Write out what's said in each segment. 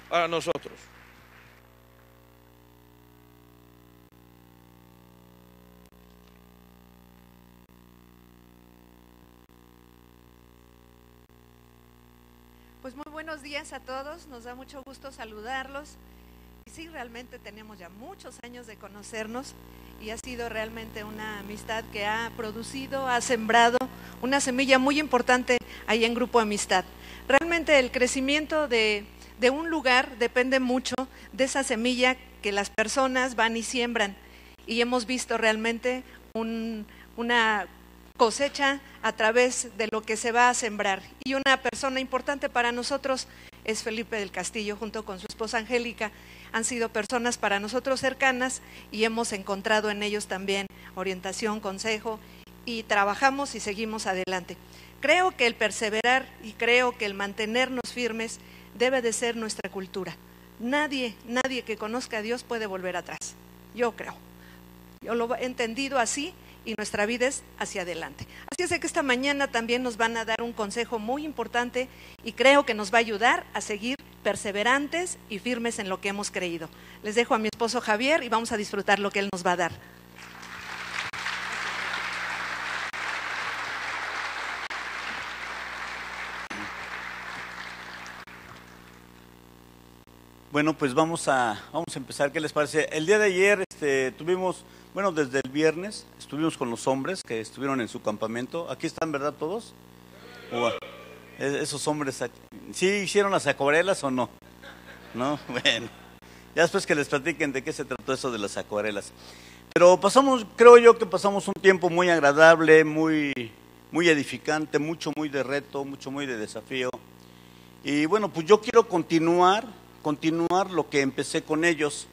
para nosotros. Pues muy buenos días a todos, nos da mucho gusto saludarlos. Y sí, realmente tenemos ya muchos años de conocernos y ha sido realmente una amistad que ha producido, ha sembrado una semilla muy importante ahí en Grupo Amistad. Realmente el crecimiento de un lugar depende mucho de esa semilla que las personas van y siembran, y hemos visto realmente una cosecha a través de lo que se va a sembrar. Y una persona importante para nosotros es Felipe del Castillo, junto con su esposa Angélica. Han sido personas para nosotros cercanas y hemos encontrado en ellos también orientación, consejo, y trabajamos y seguimos adelante. Creo que el perseverar y creo que el mantenernos firmes debe de ser nuestra cultura. Nadie que conozca a Dios puede volver atrás, yo creo. Yo lo he entendido así y nuestra vida es hacia adelante. Así es de que esta mañana también nos van a dar un consejo muy importante y creo que nos va a ayudar a seguir perseverantes y firmes en lo que hemos creído. Les dejo a mi esposo Javier y vamos a disfrutar lo que él nos va a dar. Bueno, pues vamos a empezar. ¿Qué les parece? El día de ayer tuvimos, bueno, desde el viernes estuvimos con los hombres que estuvieron en su campamento. Aquí están, ¿verdad, todos? Esos hombres, ¿sí hicieron las acuarelas o no? ¿No? Bueno, ya después que les platiquen de qué se trató eso de las acuarelas. Pero creo yo que pasamos un tiempo muy agradable, muy edificante, muy de reto, muy de desafío. Y bueno, pues yo quiero continuar lo que empecé con ellos.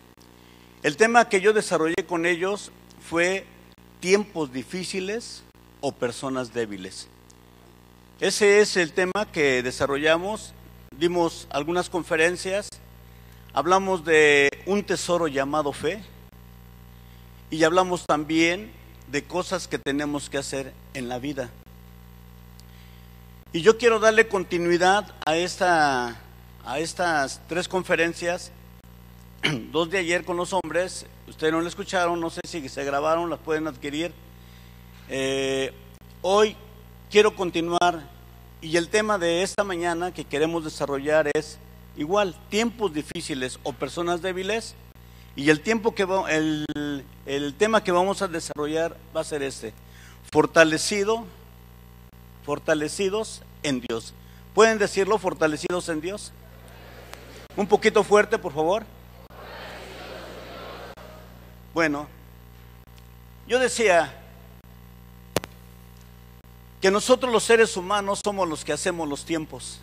El tema que yo desarrollé con ellos fue tiempos difíciles o personas débiles. Ese es el tema que desarrollamos, dimos algunas conferencias, hablamos de un tesoro llamado fe y hablamos también de cosas que tenemos que hacer en la vida. Y yo quiero darle continuidad a estas 3 conferencias, 2 de ayer con los hombres. Ustedes no la escucharon, no sé si se grabaron, las pueden adquirir. Hoy quiero continuar y el tema de esta mañana que queremos desarrollar es igual, tiempos difíciles o personas débiles, y el tema que vamos a desarrollar va a ser fortalecidos en Dios. ¿Pueden decirlo, fortalecidos en Dios? Un poquito fuerte, por favor. Bueno, yo decía que nosotros los seres humanos somos los que hacemos los tiempos.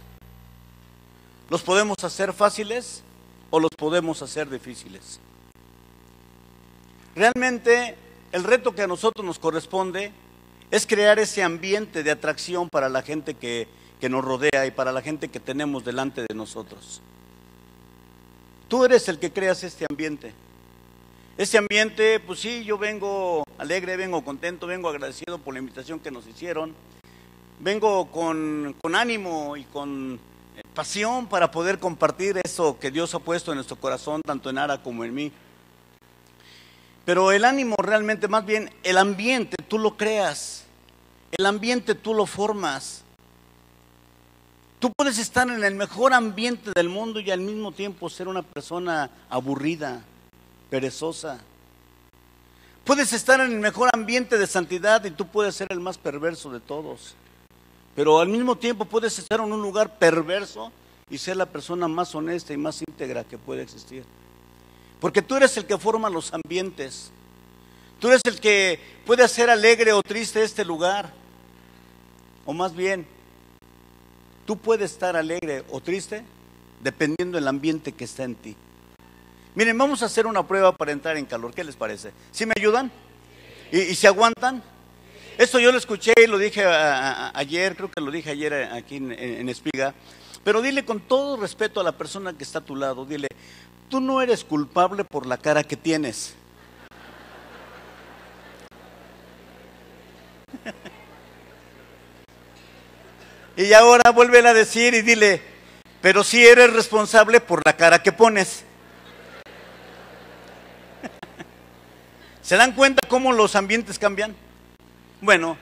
Los podemos hacer fáciles o los podemos hacer difíciles. Realmente el reto que a nosotros nos corresponde es crear ese ambiente de atracción para la gente que nos rodea y para la gente que tenemos delante de nosotros. Tú eres el que creas este ambiente. Ese ambiente, pues sí, yo vengo alegre, vengo contento, vengo agradecido por la invitación que nos hicieron. Vengo con ánimo y con pasión para poder compartir eso que Dios ha puesto en nuestro corazón, tanto en Ara como en mí. Pero el ánimo realmente, más bien el ambiente, tú lo creas. El ambiente tú lo formas. Tú puedes estar en el mejor ambiente del mundo y al mismo tiempo ser una persona aburrida, perezosa. Puedes estar en el mejor ambiente de santidad y tú puedes ser el más perverso de todos. Pero al mismo tiempo puedes estar en un lugar perverso y ser la persona más honesta y más íntegra que puede existir. Porque tú eres el que forma los ambientes. Tú eres el que puede hacer alegre o triste este lugar. O más bien, tú puedes estar alegre o triste dependiendo del ambiente que está en ti. Miren, vamos a hacer una prueba para entrar en calor. ¿Qué les parece? ¿Sí me ayudan? ¿Y se aguantan? Esto yo lo escuché y lo dije ayer, creo que lo dije ayer aquí en Espiga. Pero dile con todo respeto a la persona que está a tu lado, dile, tú no eres culpable por la cara que tienes. Y ahora vuélvela a decir y dile, pero sí eres responsable por la cara que pones. ¿Se dan cuenta cómo los ambientes cambian? Bueno,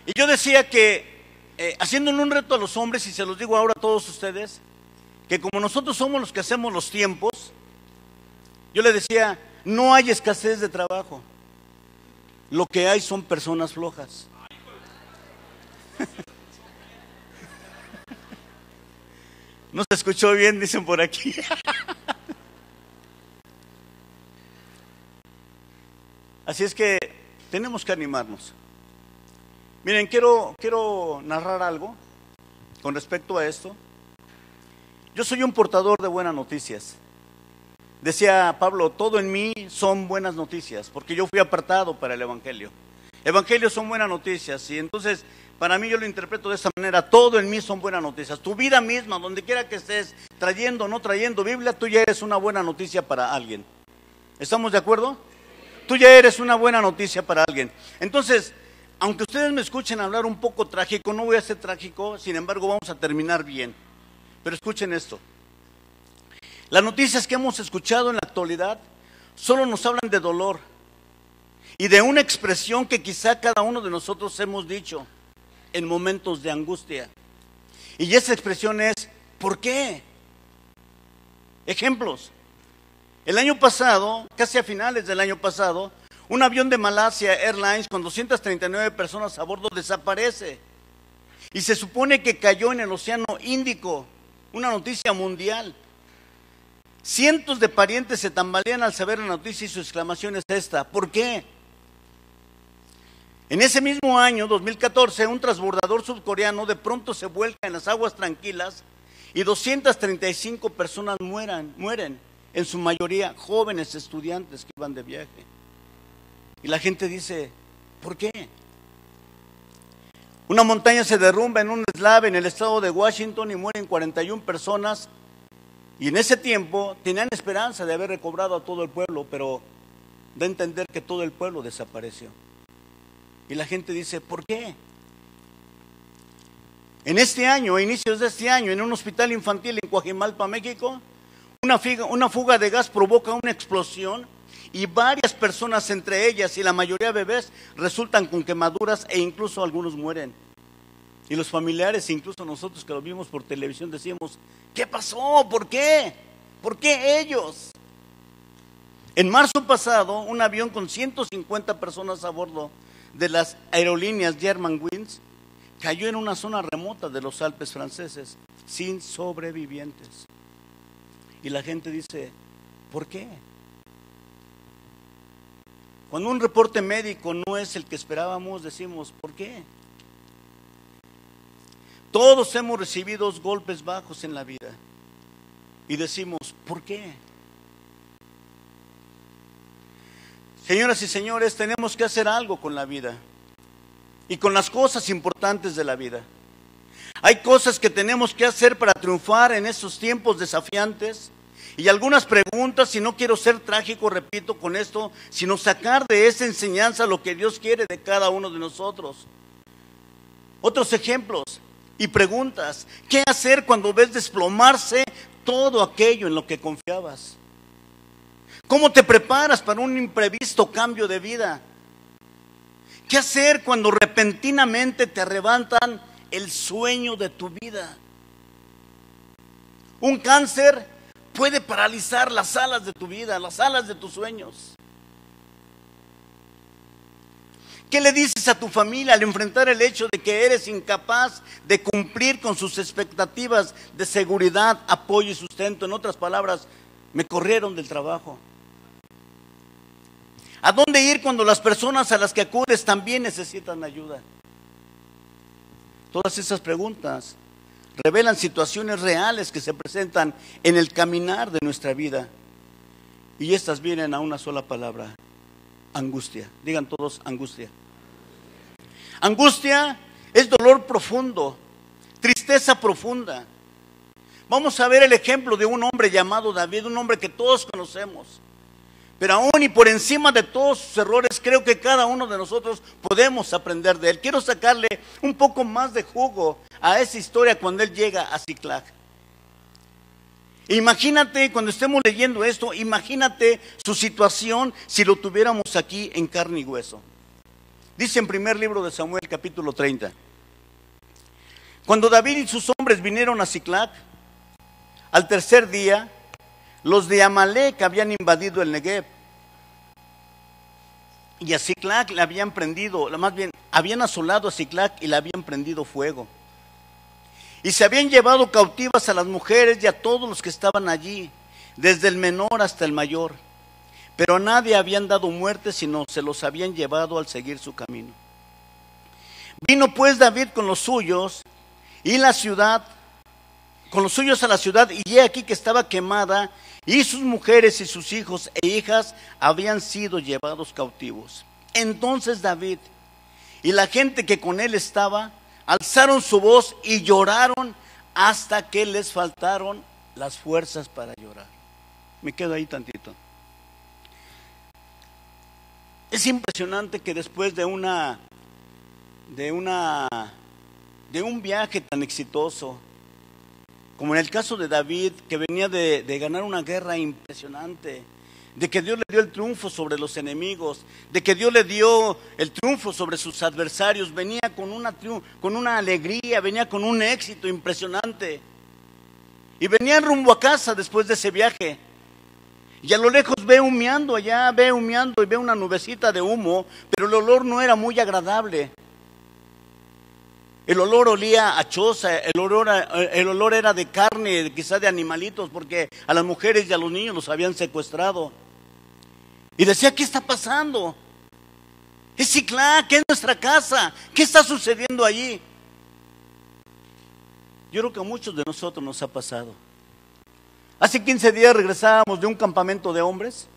y yo decía que haciéndole un reto a los hombres, y se los digo ahora a todos ustedes, que como nosotros somos los que hacemos los tiempos, yo le decía, no hay escasez de trabajo, lo que hay son personas flojas. No se escuchó bien, dicen por aquí. Así es que tenemos que animarnos. Miren, quiero narrar algo con respecto a esto. Yo soy un portador de buenas noticias. Decía Pablo, todo en mí son buenas noticias, porque yo fui apartado para el Evangelio. Evangelios son buenas noticias, y entonces para mí yo lo interpreto de esta manera, todo en mí son buenas noticias. Tu vida misma, donde quiera que estés, trayendo o no trayendo Biblia, tú ya eres una buena noticia para alguien. ¿Estamos de acuerdo? Tú ya eres una buena noticia para alguien. Entonces, aunque ustedes me escuchen hablar un poco trágico, no voy a ser trágico, sin embargo vamos a terminar bien. Pero escuchen esto. Las noticias que hemos escuchado en la actualidad solo nos hablan de dolor y de una expresión que quizá cada uno de nosotros hemos dicho en momentos de angustia. Y esa expresión es, ¿por qué? Ejemplos. El año pasado, casi a finales del año pasado, un avión de Malaysia Airlines con 239 personas a bordo desaparece. Y se supone que cayó en el Océano Índico, una noticia mundial. Cientos de parientes se tambalean al saber la noticia y su exclamación es esta, ¿por qué? En ese mismo año, 2014, un transbordador surcoreano de pronto se vuelca en las aguas tranquilas y 235 personas mueren, en su mayoría jóvenes estudiantes que iban de viaje. Y la gente dice, ¿por qué? Una montaña se derrumba en un eslave en el estado de Washington y mueren 41 personas. Y en ese tiempo tenían esperanza de haber recobrado a todo el pueblo, pero da a entender que todo el pueblo desapareció. Y la gente dice, ¿por qué? En este año, a inicios de este año, en un hospital infantil en Coajimalpa, México, una fuga de gas provoca una explosión y varias personas, entre ellas y la mayoría bebés, resultan con quemaduras e incluso algunos mueren. Y los familiares, incluso nosotros que lo vimos por televisión, decimos, ¿qué pasó? ¿Por qué? ¿Por qué ellos? En marzo pasado, un avión con 150 personas a bordo de las aerolíneas Germanwings cayó en una zona remota de los Alpes franceses, sin sobrevivientes. Y la gente dice, ¿por qué? Cuando un reporte médico no es el que esperábamos, decimos, ¿por qué? Todos hemos recibido golpes bajos en la vida y decimos, ¿por qué? Señoras y señores, tenemos que hacer algo con la vida y con las cosas importantes de la vida. Hay cosas que tenemos que hacer para triunfar en estos tiempos desafiantes y algunas preguntas, y no quiero ser trágico, repito, con esto, sino sacar de esa enseñanza lo que Dios quiere de cada uno de nosotros. Otros ejemplos y preguntas, ¿qué hacer cuando ves desplomarse todo aquello en lo que confiabas? ¿Cómo te preparas para un imprevisto cambio de vida? ¿Qué hacer cuando repentinamente te arrebatan el sueño de tu vida? Un cáncer puede paralizar las alas de tu vida, las alas de tus sueños. ¿Qué le dices a tu familia al enfrentar el hecho de que eres incapaz de cumplir con sus expectativas de seguridad, apoyo y sustento? En otras palabras, me corrieron del trabajo. ¿A dónde ir cuando las personas a las que acudes también necesitan ayuda? Todas esas preguntas revelan situaciones reales que se presentan en el caminar de nuestra vida. Y estas vienen a una sola palabra: angustia. Digan todos, angustia. Angustia es dolor profundo, tristeza profunda. Vamos a ver el ejemplo de un hombre llamado David, un hombre que todos conocemos. Pero aún y por encima de todos sus errores, creo que cada uno de nosotros podemos aprender de él. Quiero sacarle un poco más de jugo a esa historia cuando él llega a Ziklag. Imagínate, cuando estemos leyendo esto, imagínate su situación si lo tuviéramos aquí en carne y hueso. Dice en primer libro de Samuel, capítulo 30. Cuando David y sus hombres vinieron a Siclag, al tercer día, los de Amalec habían invadido el Negev. Y a Siclag le habían prendido, más bien, habían asolado a Siclag y le habían prendido fuego. Y se habían llevado cautivas a las mujeres y a todos los que estaban allí, desde el menor hasta el mayor. Pero a nadie habían dado muerte, sino se los habían llevado al seguir su camino. Vino pues David con los suyos y la ciudad, con los suyos a la ciudad, y he aquí que estaba quemada, y sus mujeres y sus hijos e hijas habían sido llevados cautivos. Entonces David y la gente que con él estaba alzaron su voz y lloraron hasta que les faltaron las fuerzas para llorar. Me quedo ahí tantito. Es impresionante que después de un viaje tan exitoso, como en el caso de David, que venía de ganar una guerra impresionante, de que Dios le dio el triunfo sobre los enemigos, de que Dios le dio el triunfo sobre sus adversarios, venía con una alegría, venía con un éxito impresionante, y venía rumbo a casa después de ese viaje, y a lo lejos ve humeando y ve una nubecita de humo, pero el olor no era muy agradable. El olor olía a choza, el olor era de carne, quizás de animalitos, porque a las mujeres y a los niños los habían secuestrado. Y decía, ¿qué está pasando? Es Siclag, ¿qué es nuestra casa? ¿Qué está sucediendo allí? Yo creo que a muchos de nosotros nos ha pasado. Hace 15 días regresábamos de un campamento de hombres.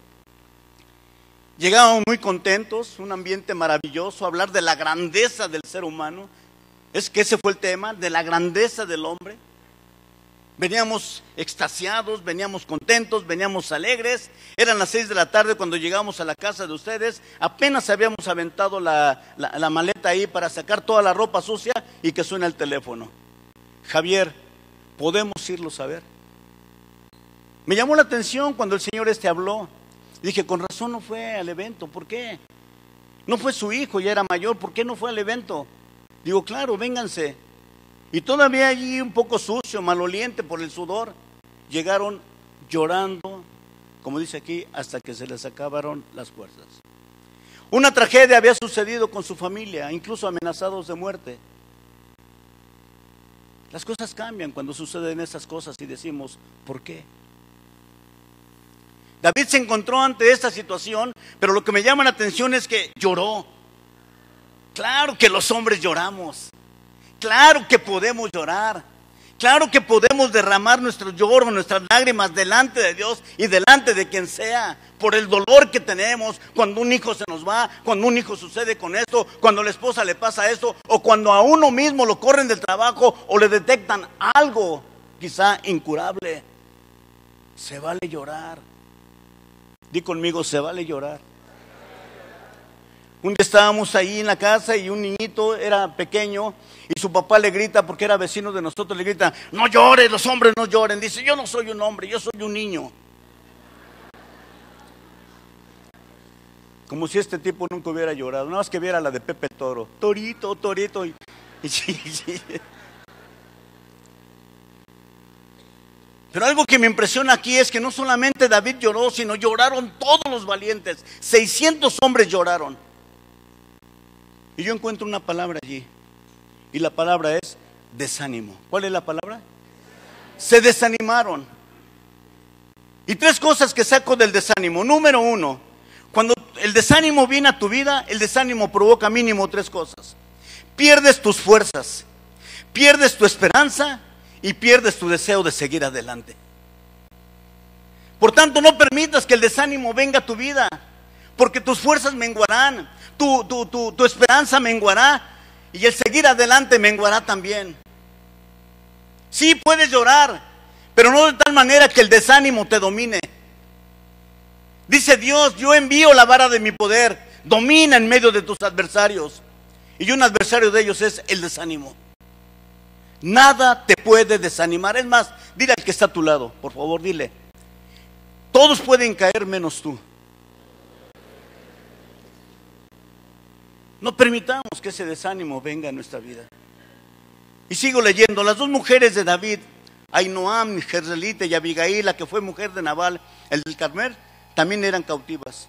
Llegábamos muy contentos, un ambiente maravilloso, hablar de la grandeza del ser humano. Es que ese fue el tema, de la grandeza del hombre. Veníamos extasiados, veníamos contentos, veníamos alegres. Eran las 6 de la tarde cuando llegamos a la casa de ustedes. Apenas habíamos aventado la maleta ahí para sacar toda la ropa sucia y que suena el teléfono. Javier, ¿podemos irlos a ver? Me llamó la atención cuando el señor habló. Dije, con razón no fue al evento. ¿Por qué? No fue su hijo, ya era mayor. ¿Por qué no fue al evento? Digo, claro, vénganse. Y todavía allí un poco sucio, maloliente por el sudor. Llegaron llorando, como dice aquí, hasta que se les acabaron las fuerzas. Una tragedia había sucedido con su familia, incluso amenazados de muerte. Las cosas cambian cuando suceden esas cosas y decimos, ¿por qué? David se encontró ante esta situación, pero lo que me llama la atención es que lloró. Claro que los hombres lloramos, claro que podemos llorar, claro que podemos derramar nuestro lloro, nuestras lágrimas delante de Dios y delante de quien sea, por el dolor que tenemos cuando un hijo se nos va, cuando un hijo sucede con esto, cuando a la esposa le pasa esto, o cuando a uno mismo lo corren del trabajo o le detectan algo quizá incurable. Se vale llorar. Di conmigo, se vale llorar. Un día estábamos ahí en la casa y un niñito era pequeño y su papá le grita, porque era vecino de nosotros, le grita, no llores, los hombres no lloren. Dice, yo no soy un hombre, yo soy un niño. Como si este tipo nunca hubiera llorado, nada más que viera la de Pepe Toro, Torito, Torito. Y sí. Pero algo que me impresiona aquí es que no solamente David lloró, sino lloraron todos los valientes. 600 hombres lloraron. Y yo encuentro una palabra allí, y la palabra es desánimo. ¿Cuál es la palabra? Se desanimaron. Y 3 cosas que saco del desánimo. Número 1, cuando el desánimo viene a tu vida, el desánimo provoca mínimo 3 cosas. Pierdes tus fuerzas, pierdes tu esperanza y pierdes tu deseo de seguir adelante. Por tanto, no permitas que el desánimo venga a tu vida, porque tus fuerzas menguarán, tu esperanza menguará y el seguir adelante menguará también. Sí, puedes llorar, pero no de tal manera que el desánimo te domine. Dice Dios, yo envío la vara de mi poder, domina en medio de tus adversarios. Y un adversario de ellos es el desánimo. Nada te puede desanimar, es más, Dile al que está a tu lado, por favor, dile. Todos pueden caer menos tú. No permitamos que ese desánimo venga a nuestra vida. Y sigo leyendo. Las dos mujeres de David, Ahinoam, Jezreelita, y Abigail, la que fue mujer de Nabal, el del Carmel, también eran cautivas.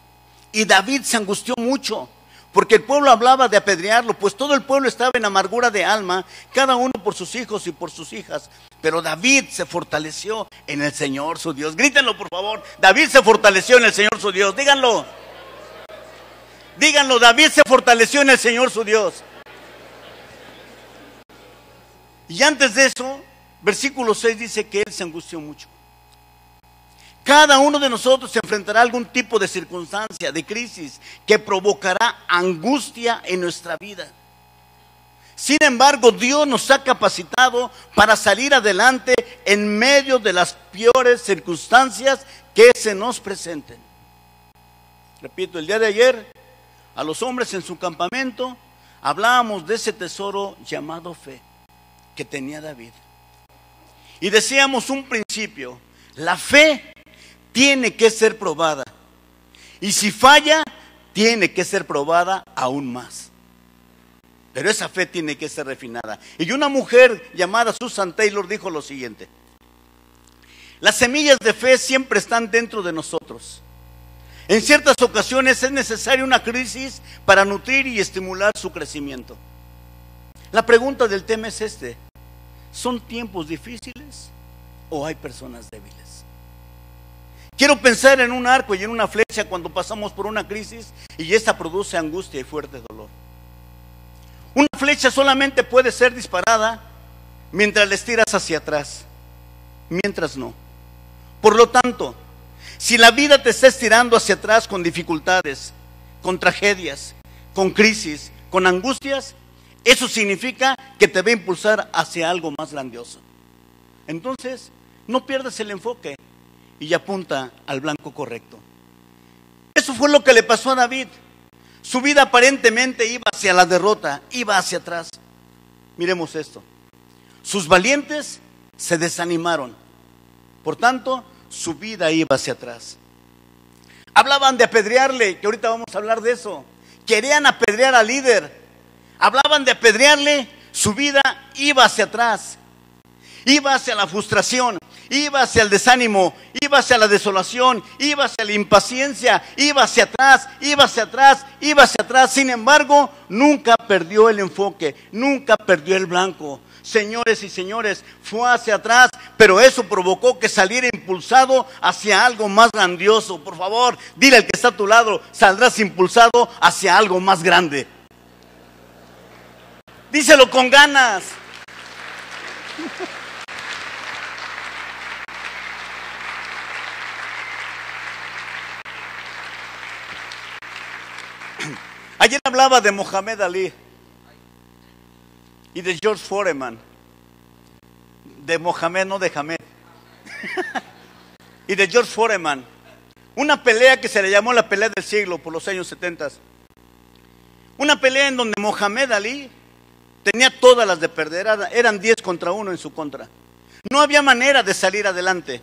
Y David se angustió mucho, porque el pueblo hablaba de apedrearlo, pues todo el pueblo estaba en amargura de alma, cada uno por sus hijos y por sus hijas. Pero David se fortaleció en el Señor su Dios. Grítenlo, por favor. David se fortaleció en el Señor su Dios. Díganlo. Díganlo, David se fortaleció en el Señor su Dios. Y antes de eso, versículo 6 dice que él se angustió mucho. Cada uno de nosotros se enfrentará a algún tipo de circunstancia, de crisis, que provocará angustia en nuestra vida. Sin embargo, Dios nos ha capacitado para salir adelante en medio de las peores circunstancias que se nos presenten. Repito, el día de ayer, a los hombres en su campamento, hablábamos de ese tesoro llamado fe que tenía David. Y decíamos un principio: la fe tiene que ser probada. Y si falla, tiene que ser probada aún más. Pero esa fe tiene que ser refinada. Y una mujer llamada Susan Taylor dijo lo siguiente: las semillas de fe siempre están dentro de nosotros. En ciertas ocasiones es necesaria una crisis para nutrir y estimular su crecimiento. La pregunta del tema es este: ¿son tiempos difíciles o hay personas débiles? Quiero pensar en un arco y en una flecha cuando pasamos por una crisis y esta produce angustia y fuerte dolor. Una flecha solamente puede ser disparada mientras la estiras hacia atrás, mientras no. Por lo tanto, si la vida te está estirando hacia atrás con dificultades, con tragedias, con crisis, con angustias, eso significa que te va a impulsar hacia algo más grandioso. Entonces, no pierdas el enfoque y apunta al blanco correcto. Eso fue lo que le pasó a David. Su vida aparentemente iba hacia la derrota, iba hacia atrás. Miremos esto: sus valientes se desanimaron, por tanto, su vida iba hacia atrás. Hablaban de apedrearle, que ahorita vamos a hablar de eso. Querían apedrear al líder. Hablaban de apedrearle, su vida iba hacia atrás. Iba hacia la frustración, iba hacia el desánimo, iba hacia la desolación, iba hacia la impaciencia, iba hacia atrás, iba hacia atrás, iba hacia atrás. Sin embargo, nunca perdió el enfoque, nunca perdió el blanco. Señores y señores, fue hacia atrás, pero eso provocó que saliera impulsado hacia algo más grandioso. Por favor, dile al que está a tu lado: saldrás impulsado hacia algo más grande. Díselo con ganas. Ayer hablaba de Mohamed Ali y de George Foreman. De Mohamed, no de Hamed. Y de George Foreman. Una pelea que se le llamó la pelea del siglo por los años 70. Una pelea en donde Mohamed Ali tenía todas las de perder. Eran 10 contra 1 en su contra. No había manera de salir adelante.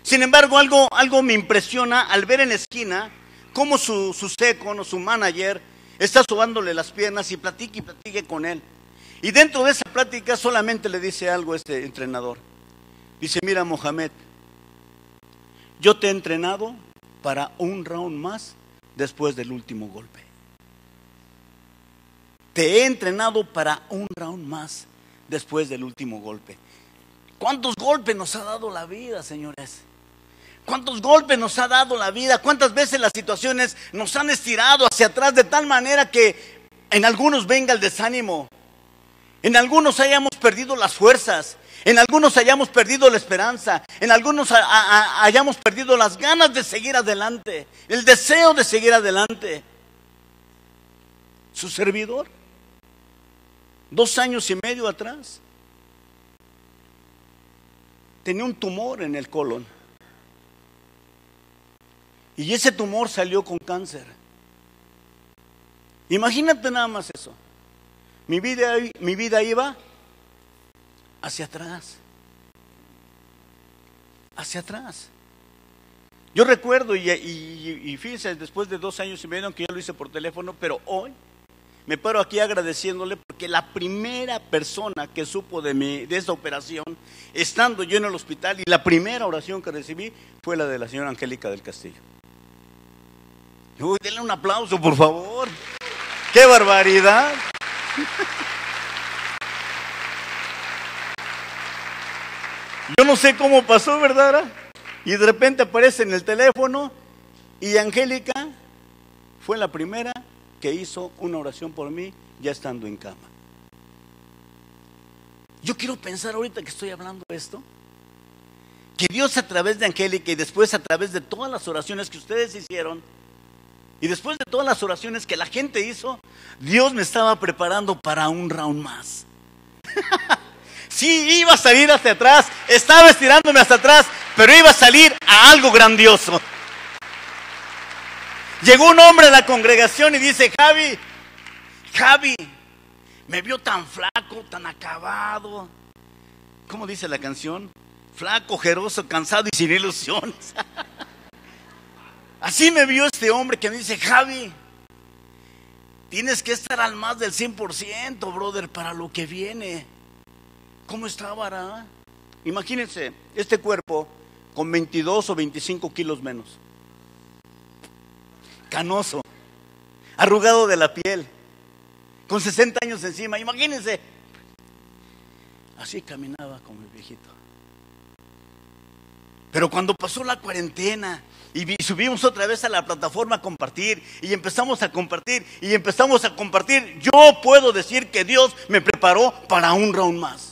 Sin embargo, algo me impresiona al ver en la esquina cómo su second o su manager está sobándole las piernas y platique con él. Y dentro de esa plática solamente le dice algo a este entrenador. Dice: mira, Mohamed, yo te he entrenado para un round más después del último golpe. Te he entrenado para un round más después del último golpe. ¿Cuántos golpes nos ha dado la vida, señores? ¿Cuántos golpes nos ha dado la vida? ¿Cuántas veces las situaciones nos han estirado hacia atrás de tal manera que en algunos venga el desánimo? En algunos hayamos perdido las fuerzas, en algunos hayamos perdido la esperanza, en algunos hayamos perdido las ganas de seguir adelante, el deseo de seguir adelante. Su servidor, 2 años y medio atrás, tenía un tumor en el colon. Y ese tumor salió con cáncer. Imagínate nada más eso. Mi vida iba hacia atrás. hacia atrás. Yo recuerdo, y fíjense, después de 2 años y medio, aunque ya lo hice por teléfono, pero hoy me paro aquí agradeciéndole porque la primera persona que supo de esta operación, estando yo en el hospital, y la primera oración que recibí fue la de la señora Angélica del Castillo. Uy, denle un aplauso, por favor. ¡Qué barbaridad! Yo no sé cómo pasó, ¿verdad? Y de repente aparece en el teléfono y Angélica fue la primera que hizo una oración por mí ya estando en cama. Yo quiero pensar ahorita que estoy hablando de esto, que Dios a través de Angélica y después a través de todas las oraciones que ustedes hicieron y después de todas las oraciones que la gente hizo, Dios me estaba preparando para un round más. Sí, iba a salir hacia atrás, estaba estirándome hasta atrás, pero iba a salir a algo grandioso. Llegó un hombre a la congregación y dice: Javi, me vio tan flaco, tan acabado. ¿Cómo dice la canción? Flaco, ojeroso, cansado y sin ilusiones. Así me vio este hombre que me dice: Javi, tienes que estar al más del 100%, brother, para lo que viene. ¿Cómo estaba, verdad? Imagínense, este cuerpo con 22 o 25 kilos menos. Canoso, arrugado de la piel, con 60 años encima, imagínense. Así caminaba como el viejito. Pero cuando pasó la cuarentena y subimos otra vez a la plataforma a compartir y empezamos a compartir, yo puedo decir que Dios me preparó para un round más.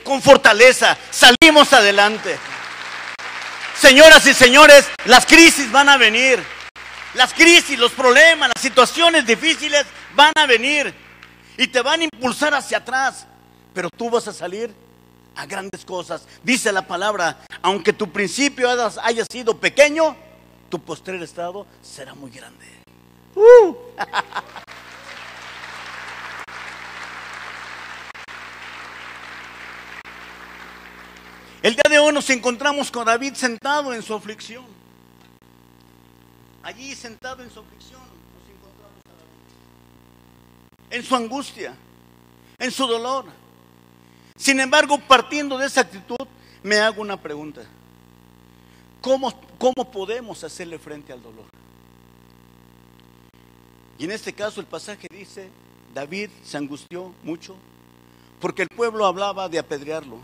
Con fortaleza, salimos adelante. Señoras y señores, las crisis van a venir. Las crisis, los problemas, las situaciones difíciles van a venir y te van a impulsar hacia atrás, pero tú vas a salir a grandes cosas. Dice la palabra: aunque tu principio haya sido pequeño, tu postrer estado será muy grande. El día de hoy nos encontramos con David sentado en su aflicción. Allí sentado en su aflicción nos encontramos a David, en su angustia, en su dolor. Sin embargo, partiendo de esa actitud, me hago una pregunta: ¿Cómo podemos hacerle frente al dolor? Y en este caso el pasaje dice: David se angustió mucho porque el pueblo hablaba de apedrearlo,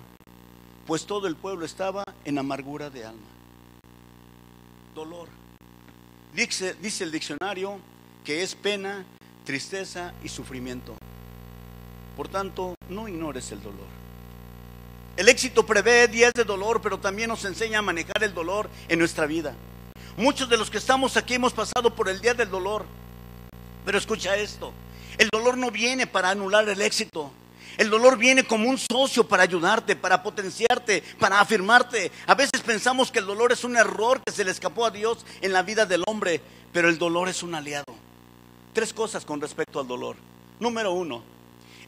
pues todo el pueblo estaba en amargura de alma. Dolor. Dice el diccionario que es pena, tristeza y sufrimiento. Por tanto, no ignores el dolor. El éxito prevé días de dolor, pero también nos enseña a manejar el dolor en nuestra vida. Muchos de los que estamos aquí hemos pasado por el día del dolor. Pero escucha esto: el dolor no viene para anular el éxito. El dolor viene como un socio para ayudarte, para potenciarte, para afirmarte. A veces pensamos que el dolor es un error que se le escapó a Dios en la vida del hombre, pero el dolor es un aliado. 3 cosas con respecto al dolor. Número 1,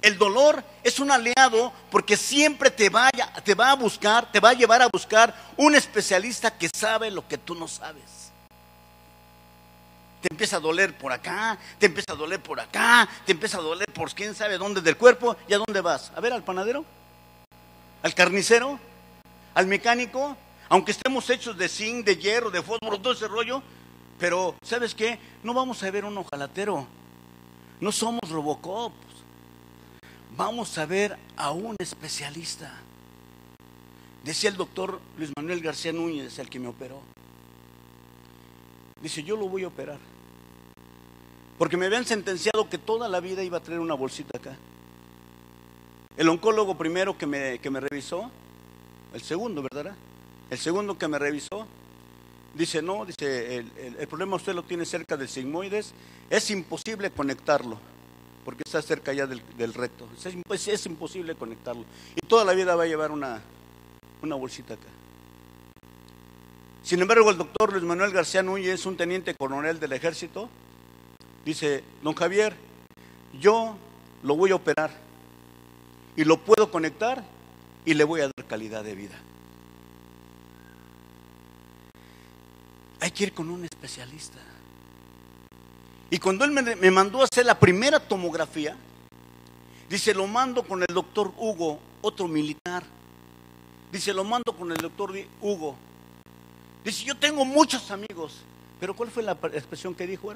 el dolor es un aliado porque siempre te va a llevar a buscar un especialista que sabe lo que tú no sabes. Te empieza a doler por acá, te empieza a doler por acá, te empieza a doler por quién sabe dónde del cuerpo. ¿Y a dónde vas? ¿A ver al panadero? ¿Al carnicero? ¿Al mecánico? Aunque estemos hechos de zinc, de hierro, de fósforo, todo ese rollo. Pero, ¿sabes qué? No vamos a ver un ojalatero. No somos Robocop. Vamos a ver a un especialista. Decía el doctor Luis Manuel García Núñez, el que me operó. Dice: yo lo voy a operar porque me habían sentenciado que toda la vida iba a traer una bolsita acá. El oncólogo primero que me revisó, el segundo, ¿verdad? El segundo que me revisó, dice: no, dice, el problema usted lo tiene cerca del sigmoides, es imposible conectarlo, porque está cerca ya del recto, es imposible conectarlo, y toda la vida va a llevar una bolsita acá. Sin embargo, el doctor Luis Manuel García Núñez, un teniente coronel del ejército, dice: don Javier, yo lo voy a operar y lo puedo conectar y le voy a dar calidad de vida. hay que ir con un especialista. Y cuando él me mandó a hacer la primera tomografía, dice, lo mando con el doctor Hugo, otro militar. Dice, lo mando con el doctor Hugo. Dice, yo tengo muchos amigos. ¿Pero cuál fue la expresión que dijo?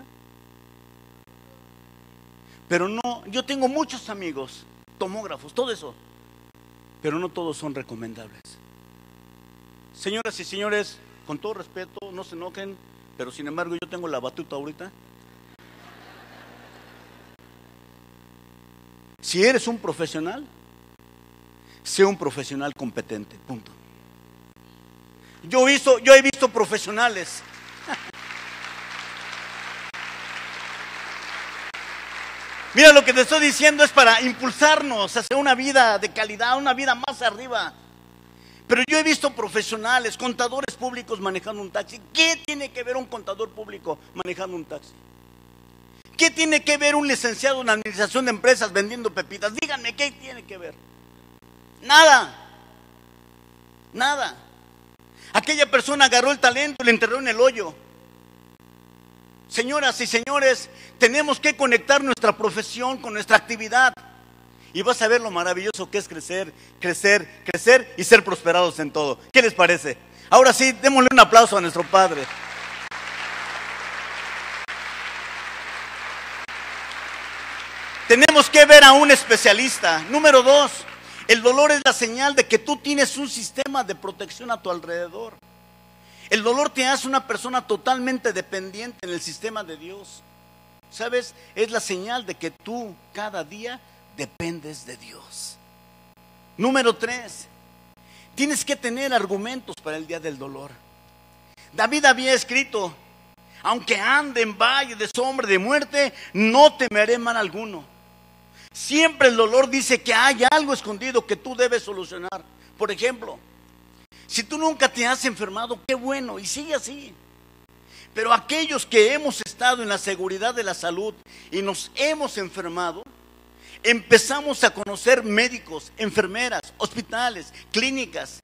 Pero no, yo tengo muchos amigos, tomógrafos, todo eso. Pero no todos son recomendables. Señoras y señores, con todo respeto, no se enojen, pero sin embargo yo tengo la batuta ahorita. Si eres un profesional, sé un profesional competente, punto. Yo he visto profesionales. Mira, lo que te estoy diciendo es para impulsarnos hacia una vida de calidad, una vida más arriba. Pero yo he visto profesionales, contadores públicos manejando un taxi. ¿Qué tiene que ver un contador público manejando un taxi? ¿Qué tiene que ver un licenciado en administración de empresas vendiendo pepitas? Díganme, ¿qué tiene que ver? Nada. Nada. Aquella persona agarró el talento y le enterró en el hoyo. Señoras y señores, tenemos que conectar nuestra profesión con nuestra actividad. Y vas a ver lo maravilloso que es crecer, crecer, crecer y ser prosperados en todo. ¿Qué les parece? Ahora sí, démosle un aplauso a nuestro Padre. Tenemos que ver a un especialista. Número 2, el dolor es la señal de que tú tienes un sistema de protección a tu alrededor. El dolor te hace una persona totalmente dependiente en el sistema de Dios. ¿Sabes? Es la señal de que tú cada día dependes de Dios. Número 3, tienes que tener argumentos para el día del dolor. David había escrito, aunque ande en valle de sombra de muerte, no temeré mal alguno. Siempre el dolor dice que hay algo escondido que tú debes solucionar. Por ejemplo, si tú nunca te has enfermado, qué bueno, y sigue así. Pero aquellos que hemos estado en la seguridad de la salud y nos hemos enfermado, empezamos a conocer médicos, enfermeras, hospitales, clínicas.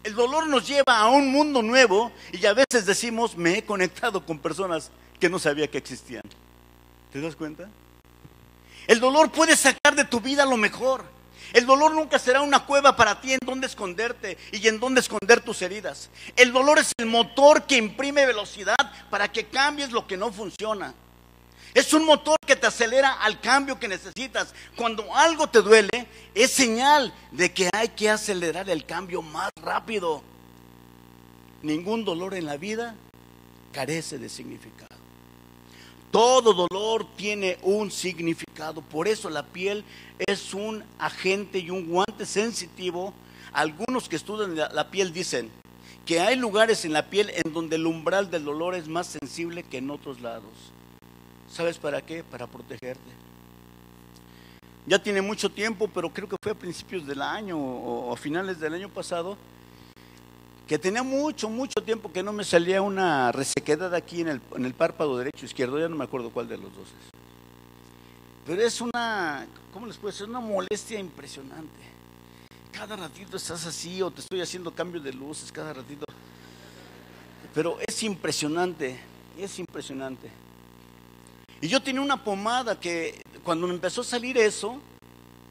El dolor nos lleva a un mundo nuevo y a veces decimos, me he conectado con personas que no sabía que existían. ¿Te das cuenta? El dolor puede sacar de tu vida lo mejor. El dolor nunca será una cueva para ti en donde esconderte y en donde esconder tus heridas. El dolor es el motor que imprime velocidad para que cambies lo que no funciona. Es un motor que te acelera al cambio que necesitas. Cuando algo te duele, es señal de que hay que acelerar el cambio más rápido. Ningún dolor en la vida carece de significado. Todo dolor tiene un significado. Por eso la piel es un agente y un guante sensitivo. Algunos que estudian la piel dicen que hay lugares en la piel en donde el umbral del dolor es más sensible que en otros lados. ¿Sabes para qué? Para protegerte. Ya tiene mucho tiempo, pero creo que fue a principios del año o a finales del año pasado, que tenía mucho tiempo que no me salía una resequedad aquí en el párpado derecho, izquierdo, ya no me acuerdo cuál de los dos es. Pero es una, ¿cómo les puedo decir? Una molestia impresionante. Cada ratito estás así, o te estoy haciendo cambio de luces cada ratito. Pero es impresionante, es impresionante. Y yo tenía una pomada que cuando me empezó a salir eso,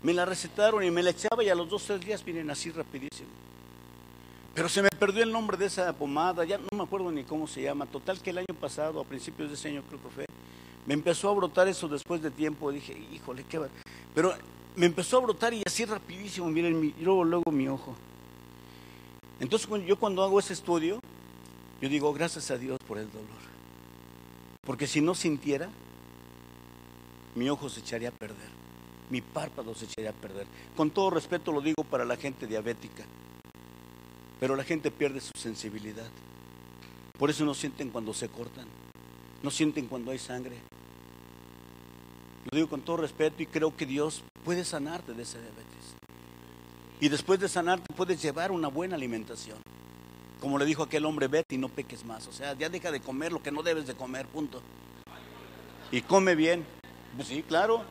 me la recetaron y me la echaba y a los 2 o 3 días, miren, así rapidísimo. Pero se me perdió el nombre de esa pomada, ya no me acuerdo ni cómo se llama. Total que el año pasado, a principios de ese año creo que fue, me empezó a brotar eso después de tiempo. Dije, híjole, qué va. Pero me empezó a brotar y así rapidísimo, miren, luego mi ojo. Entonces yo cuando hago ese estudio, yo digo, gracias a Dios por el dolor. Porque si no sintiera, mi ojo se echaría a perder, mi párpado se echaría a perder. Con todo respeto lo digo para la gente diabética. Pero la gente pierde su sensibilidad. Por eso no sienten cuando se cortan, no sienten cuando hay sangre. Lo digo con todo respeto y creo que Dios puede sanarte de esa diabetes. Y después de sanarte puedes llevar una buena alimentación. Como le dijo aquel hombre, vete y no peques más. O sea, ya deja de comer lo que no debes de comer, punto. Y come bien. Pues sí, claro.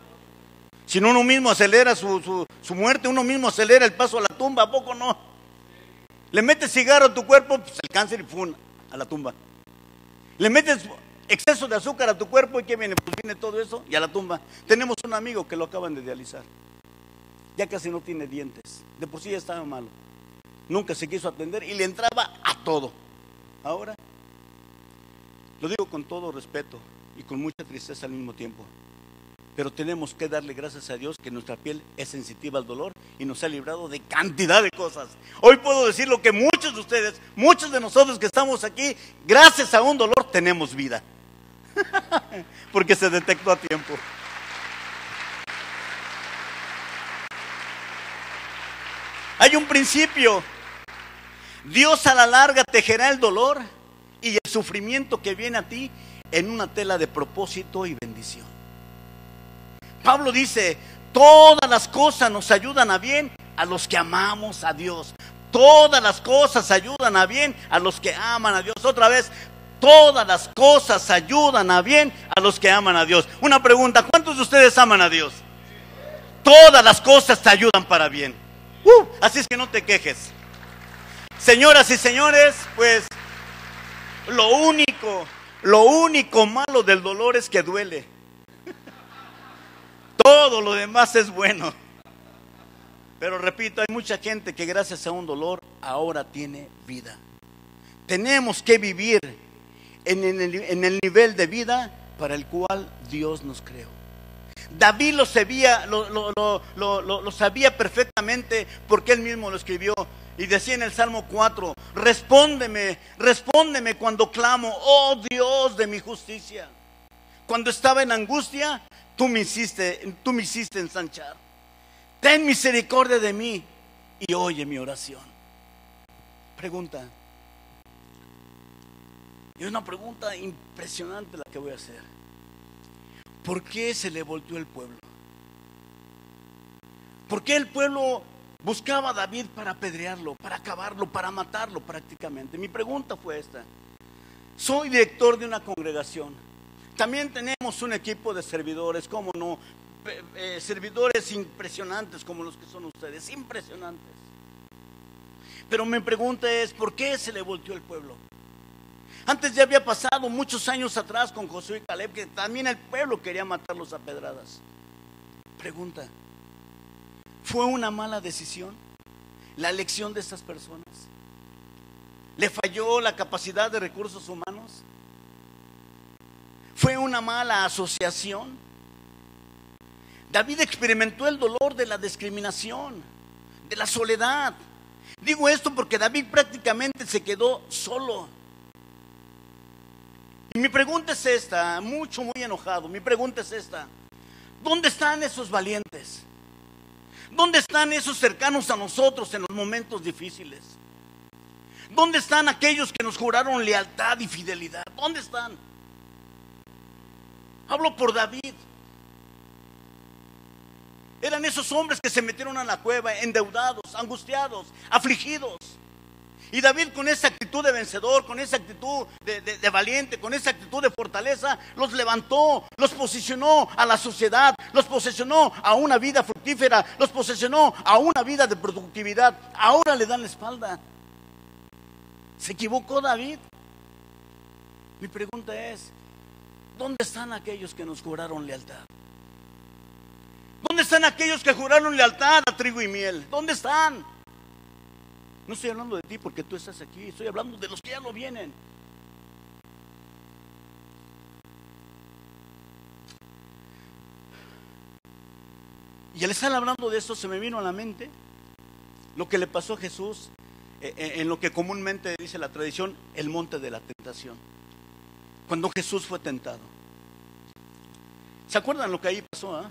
Si no, uno mismo acelera su muerte, uno mismo acelera el paso a la tumba, ¿a poco no? Le metes cigarro a tu cuerpo, pues el cáncer y ¡fum! A la tumba. Le metes exceso de azúcar a tu cuerpo y ¿qué viene? Pues viene todo eso y a la tumba. Tenemos un amigo que lo acaban de dializar. Ya casi no tiene dientes. De por sí ya estaba malo. Nunca se quiso atender y le entraba a todo. Ahora, lo digo con todo respeto y con mucha tristeza al mismo tiempo, pero tenemos que darle gracias a Dios que nuestra piel es sensitiva al dolor y nos ha librado de cantidad de cosas. Hoy puedo decir lo que muchos de ustedes, muchos de nosotros que estamos aquí, gracias a un dolor tenemos vida. Porque se detectó a tiempo. Hay un principio. Dios a la larga tejerá el dolor y el sufrimiento que viene a ti en una tela de propósito y bendición. Pablo dice, todas las cosas nos ayudan a bien a los que amamos a Dios. Todas las cosas ayudan a bien a los que aman a Dios. Otra vez, todas las cosas ayudan a bien a los que aman a Dios. Una pregunta, ¿cuántos de ustedes aman a Dios? Todas las cosas te ayudan para bien. Así es que no te quejes. Señoras y señores, pues lo único malo del dolor es que duele. Todo lo demás es bueno. Pero repito, hay mucha gente que gracias a un dolor ahora tiene vida. Tenemos que vivir en el nivel de vida para el cual Dios nos creó. David lo sabía perfectamente porque él mismo lo escribió. Y decía en el Salmo 4, respóndeme cuando clamo, oh Dios de mi justicia. Cuando estaba en angustia, tú me hiciste ensanchar. Ten misericordia de mí y oye mi oración. Pregunta. Y es una pregunta impresionante la que voy a hacer. ¿Por qué se le volteó el pueblo? ¿Por qué el pueblo buscaba a David para apedrearlo, para acabarlo, para matarlo prácticamente? Mi pregunta fue esta. Soy director de una congregación. También tenemos un equipo de servidores, ¿cómo no? Servidores impresionantes como los que son ustedes, impresionantes. Pero mi pregunta es, ¿por qué se le volteó el pueblo? Antes ya había pasado muchos años atrás con Josué y Caleb, que también el pueblo quería matarlos a pedradas. Pregunta, ¿fue una mala decisión la elección de estas personas? ¿Le falló la capacidad de recursos humanos? ¿Fue una mala asociación? David experimentó el dolor de la discriminación, de la soledad. Digo esto porque David prácticamente se quedó solo. Y mi pregunta es esta, muy enojado, mi pregunta es esta. ¿Dónde están esos valientes? ¿Dónde están esos cercanos a nosotros en los momentos difíciles? ¿Dónde están aquellos que nos juraron lealtad y fidelidad? ¿Dónde están? Hablo por David. Eran esos hombres que se metieron a la cueva endeudados, angustiados, afligidos. Y David, con esa actitud de vencedor, con esa actitud de valiente, con esa actitud de fortaleza, los levantó, los posicionó a la sociedad, los posicionó a una vida fructífera, los posicionó a una vida de productividad. Ahora le dan la espalda. ¿Se equivocó David? Mi pregunta es, ¿dónde están aquellos que nos juraron lealtad? ¿Dónde están aquellos que juraron lealtad a trigo y miel? ¿Dónde están? No estoy hablando de ti porque tú estás aquí, estoy hablando de los que ya no vienen. Y al estar hablando de esto se me vino a la mente lo que le pasó a Jesús en lo que comúnmente dice la tradición, el monte de la tentación. Cuando Jesús fue tentado. ¿Se acuerdan lo que ahí pasó?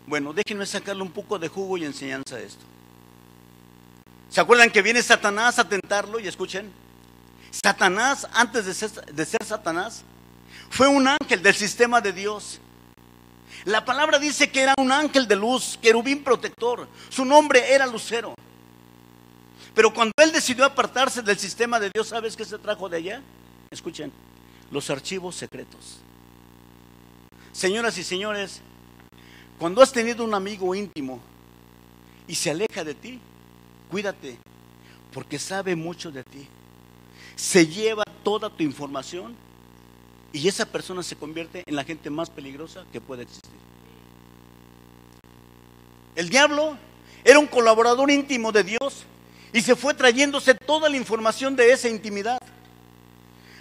Bueno, déjenme sacarle un poco de jugo y enseñanza a esto. ¿Se acuerdan que viene Satanás a tentarlo? Y escuchen, Satanás, antes de ser Satanás, fue un ángel del sistema de Dios. La palabra dice que era un ángel de luz, querubín protector. Su nombre era Lucero. Pero cuando él decidió apartarse del sistema de Dios, ¿sabes qué se trajo de allá? Escuchen, los archivos secretos. Señoras y señores, cuando has tenido un amigo íntimo y se aleja de ti, cuídate, porque sabe mucho de ti. Se lleva toda tu información Y esa persona se convierte en la gente más peligrosa que puede existir. El diablo era un colaborador íntimo de Dios y se fue trayéndose toda la información de esa intimidad.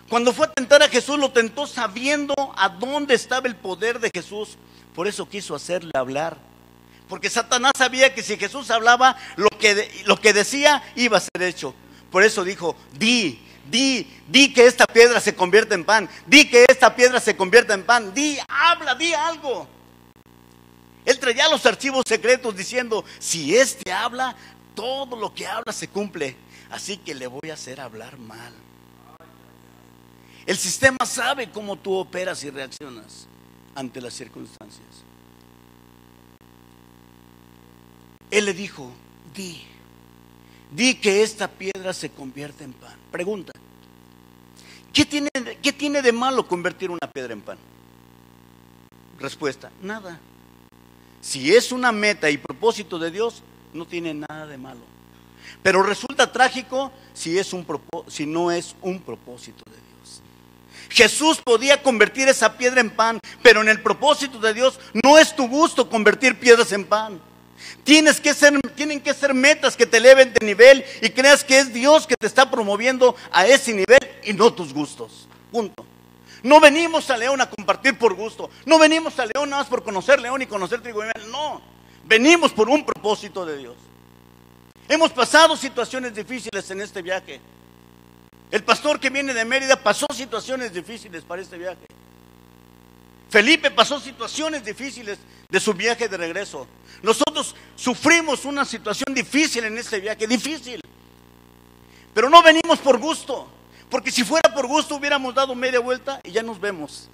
Cuando fue a tentar a Jesús, lo tentó sabiendo a dónde estaba el poder de Jesús. Por eso quiso hacerle hablar. Porque Satanás sabía que si Jesús hablaba, lo que decía iba a ser hecho. Por eso dijo, di que esta piedra se convierta en pan. Di que esta piedra se convierta en pan. Habla, di algo. Él traía los archivos secretos diciendo, si este habla, todo lo que habla se cumple. Así que le voy a hacer hablar mal. El sistema sabe cómo tú operas y reaccionas ante las circunstancias. Él le dijo, di que esta piedra se convierta en pan. Pregunta, ¿qué tiene de malo convertir una piedra en pan? Respuesta, nada. Si es una meta y propósito de Dios, no tiene nada de malo. Pero resulta trágico si no es un propósito de Dios. Jesús podía convertir esa piedra en pan, pero en el propósito de Dios no es tu gusto convertir piedras en pan. Tienen que ser metas que te eleven de nivel y creas que es Dios que te está promoviendo a ese nivel y no tus gustos. Punto. No venimos a León a compartir por gusto. No venimos a León nada más por conocer León y conocer trigo y miel. No, venimos por un propósito de Dios. Hemos pasado situaciones difíciles en este viaje. El pastor que viene de Mérida pasó situaciones difíciles para este viaje. Felipe pasó situaciones difíciles de su viaje de regreso. Nosotros sufrimos una situación difícil en este viaje, difícil. Pero no venimos por gusto, porque si fuera por gusto hubiéramos dado media vuelta y ya nos vemos.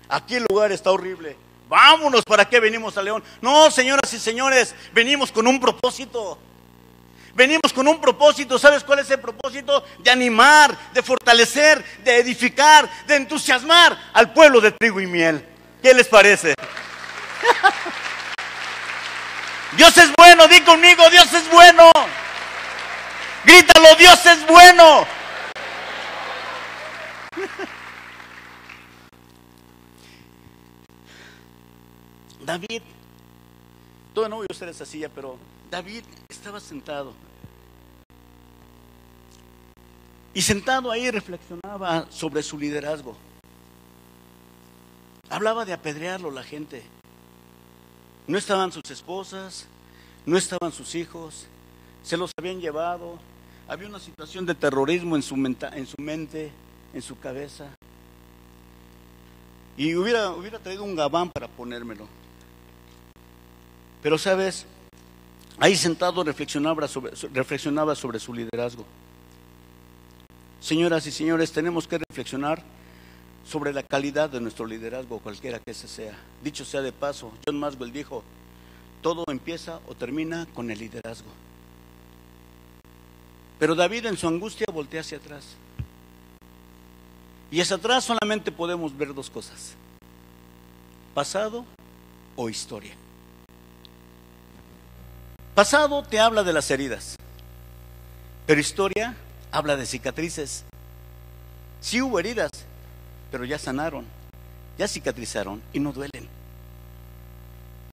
Aquí el lugar está horrible. Vámonos, ¿para qué venimos a León? No, señoras y señores, venimos con un propósito. Venimos con un propósito. ¿Sabes cuál es el propósito? De animar, de fortalecer, de edificar, de entusiasmar al pueblo de trigo y miel. ¿Qué les parece? Dios es bueno, di conmigo, Dios es bueno. Grítalo, Dios es bueno. David, todavía no voy a usar esa silla, pero David estaba sentado. Y sentado ahí reflexionaba sobre su liderazgo. Hablaba de apedrearlo la gente. No estaban sus esposas, no estaban sus hijos, se los habían llevado. Había una situación de terrorismo en su mente, en su cabeza. Y hubiera traído un gabán para ponérmelo. Pero sabes, ahí sentado reflexionaba sobre su liderazgo. Señoras y señores, tenemos que reflexionar sobre la calidad de nuestro liderazgo, cualquiera que ese sea. Dicho sea de paso, John Maxwell dijo, todo empieza o termina con el liderazgo. Pero David en su angustia voltea hacia atrás. Y hacia atrás solamente podemos ver dos cosas: pasado o historia. Pasado te habla de las heridas, pero historia habla de cicatrices. Sí hubo heridas, pero ya sanaron, ya cicatrizaron y no duelen.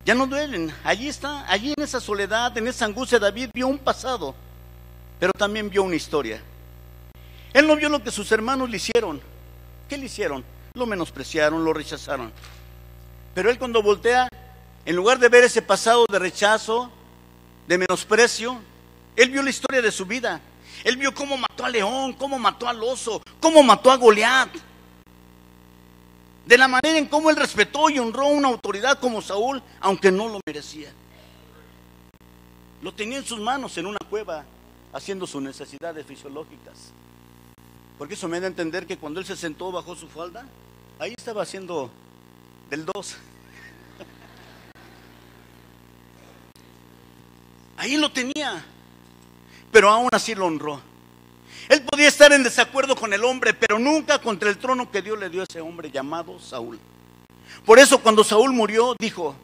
Ya no duelen. Allí está, allí en esa soledad, en esa angustia, David vio un pasado, pero también vio una historia. Él no vio lo que sus hermanos le hicieron. ¿Qué le hicieron? Lo menospreciaron, lo rechazaron. Pero él, cuando voltea, en lugar de ver ese pasado de rechazo, de menosprecio, él vio la historia de su vida. Él vio cómo mató a León, cómo mató al oso, cómo mató a Goliat. De la manera en cómo él respetó y honró a una autoridad como Saúl, aunque no lo merecía. Lo tenía en sus manos en una cueva, haciendo sus necesidades fisiológicas. Porque eso me da a entender que cuando él se sentó bajo su falda, ahí estaba haciendo del 2. Ahí lo tenía, pero aún así lo honró. Él podía estar en desacuerdo con el hombre, pero nunca contra el trono que Dios le dio a ese hombre llamado Saúl. Por eso cuando Saúl murió, dijo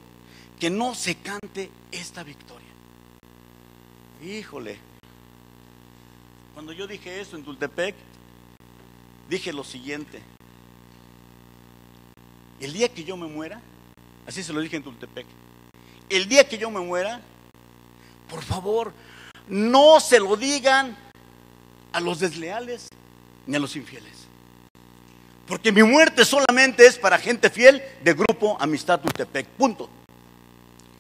que no se cante esta victoria. Híjole, cuando yo dije eso en Tultepec, dije lo siguiente: el día que yo me muera, así se lo dije en Tultepec, el día que yo me muera, por favor, no se lo digan a los desleales ni a los infieles. Porque mi muerte solamente es para gente fiel de Grupo Amistad Tultepec, punto.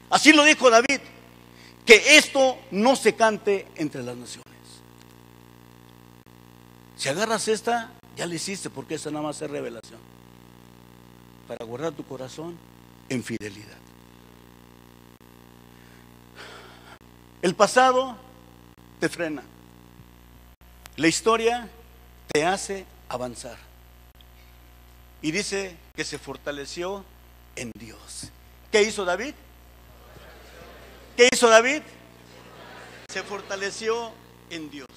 Así lo dijo David, que esto no se cante entre las naciones. Si agarras esta, ya le hiciste, porque esta nada más es revelación. Para guardar tu corazón en fidelidad. El pasado te frena. La historia te hace avanzar. Y dice que se fortaleció en Dios. ¿Qué hizo David? ¿Qué hizo David? Se fortaleció en Dios.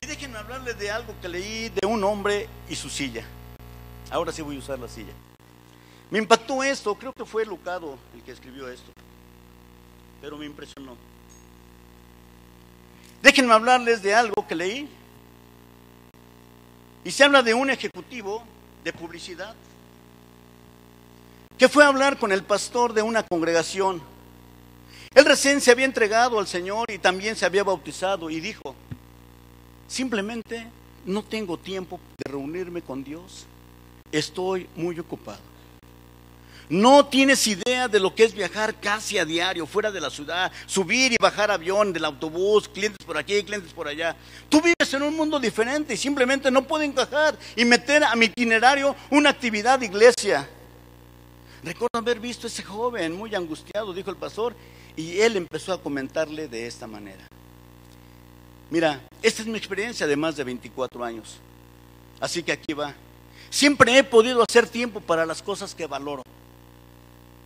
Y déjenme hablarles de algo que leí de un hombre y su silla. Ahora sí voy a usar la silla. Me impactó esto, creo que fue Lucado el que escribió esto, pero me impresionó. Déjenme hablarles de algo que leí. Y se habla de un ejecutivo de publicidad que fue a hablar con el pastor de una congregación. Él recién se había entregado al Señor y también se había bautizado y dijo: simplemente no tengo tiempo de reunirme con Dios, estoy muy ocupado. No tienes idea de lo que es viajar casi a diario fuera de la ciudad, subir y bajar avión del autobús, clientes por aquí, clientes por allá. Tú vives en un mundo diferente y simplemente no puedo encajar y meter a mi itinerario una actividad de iglesia. Recuerdo haber visto a ese joven muy angustiado, dijo el pastor, y él empezó a comentarle de esta manera: mira, esta es mi experiencia de más de 24 años, así que aquí va. Siempre he podido hacer tiempo para las cosas que valoro.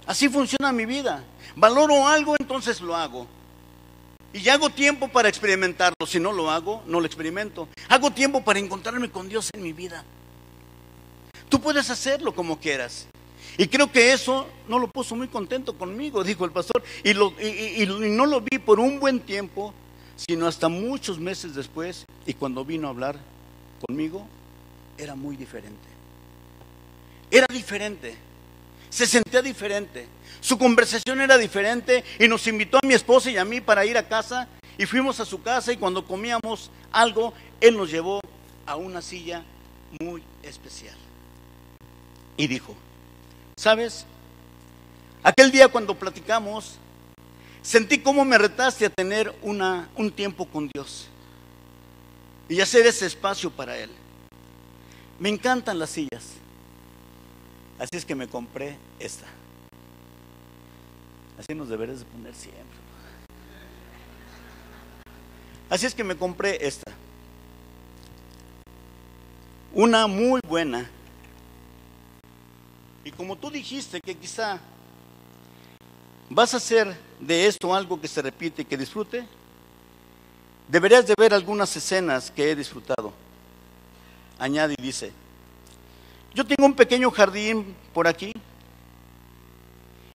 Así funciona mi vida. Valoro algo, entonces lo hago. Y hago tiempo para experimentarlo. Si no lo hago, no lo experimento. Hago tiempo para encontrarme con Dios en mi vida. Tú puedes hacerlo como quieras. Y creo que eso no lo puso muy contento conmigo, dijo el pastor. Y no lo vi por un buen tiempo, sino hasta muchos meses después. Y cuando vino a hablar conmigo, era muy diferente. Era diferente. Se sentía diferente, su conversación era diferente y nos invitó a mi esposa y a mí para ir a casa y fuimos a su casa y cuando comíamos algo, él nos llevó a una silla muy especial y dijo: ¿sabes? Aquel día cuando platicamos, sentí cómo me retaste a tener un tiempo con Dios y hacer ese espacio para Él. Me encantan las sillas. Así es que me compré esta. Así nos deberías de poner siempre. Así es que me compré esta. Una muy buena. Y como tú dijiste que quizá vas a hacer de esto algo que se repite y que disfrute, deberías de ver algunas escenas que he disfrutado. Añade y dice: yo tengo un pequeño jardín por aquí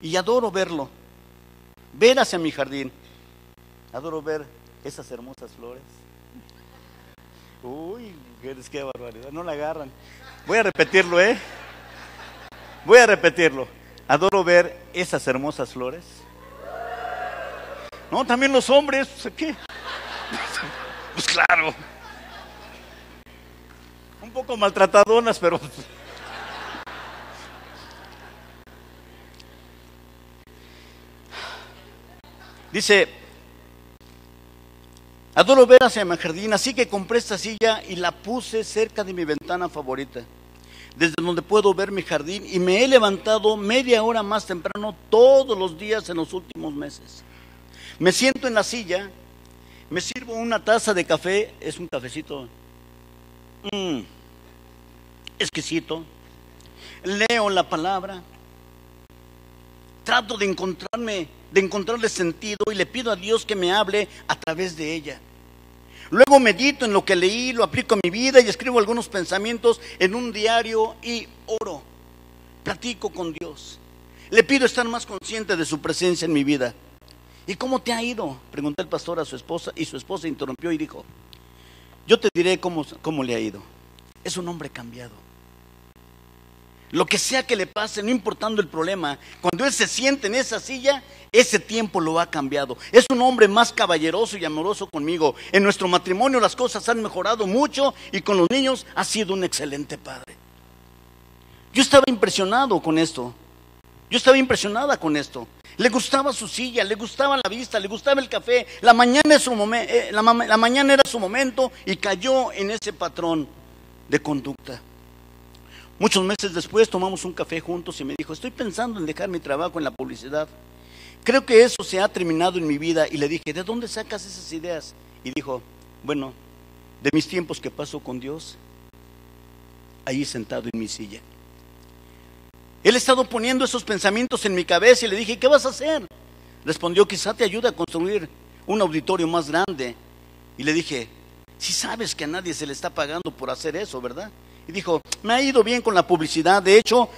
y adoro verlo, ver hacia mi jardín. Adoro ver esas hermosas flores. Uy, mujeres, qué barbaridad, no la agarran. Voy a repetirlo, voy a repetirlo. Adoro ver esas hermosas flores. No, también los hombres, ¿qué? Pues claro. Un poco maltratadonas, pero... Dice: adoro ver hacia mi jardín, así que compré esta silla y la puse cerca de mi ventana favorita, desde donde puedo ver mi jardín, y me he levantado media hora más temprano todos los días en los últimos meses. Me siento en la silla, me sirvo una taza de café, es un cafecito exquisito, leo la palabra, trato de encontrarle sentido y le pido a Dios que me hable a través de ella. Luego medito en lo que leí, lo aplico a mi vida y escribo algunos pensamientos en un diario y oro, platico con Dios. Le pido estar más consciente de su presencia en mi vida. ¿Y cómo te ha ido?, preguntó el pastor a su esposa, y su esposa interrumpió y dijo: yo te diré cómo le ha ido. Es un hombre cambiado. Lo que sea que le pase, no importando el problema, cuando él se siente en esa silla, ese tiempo lo ha cambiado. Es un hombre más caballeroso y amoroso conmigo. En nuestro matrimonio las cosas han mejorado mucho y con los niños ha sido un excelente padre. Yo estaba impresionado con esto. Yo estaba impresionada con esto. Le gustaba su silla, le gustaba la vista, le gustaba el café. La mañana era su momento y cayó en ese patrón de conducta. Muchos meses después tomamos un café juntos y me dijo: estoy pensando en dejar mi trabajo en la publicidad. Creo que eso se ha terminado en mi vida. Y le dije: ¿de dónde sacas esas ideas? Y dijo: bueno, de mis tiempos que paso con Dios, ahí sentado en mi silla. Él ha estado poniendo esos pensamientos en mi cabeza y le dije: ¿qué vas a hacer? Respondió: quizá te ayude a construir un auditorio más grande. Y le dije: si sabes que a nadie se le está pagando por hacer eso, ¿verdad? Y dijo: me ha ido bien con la publicidad, de hecho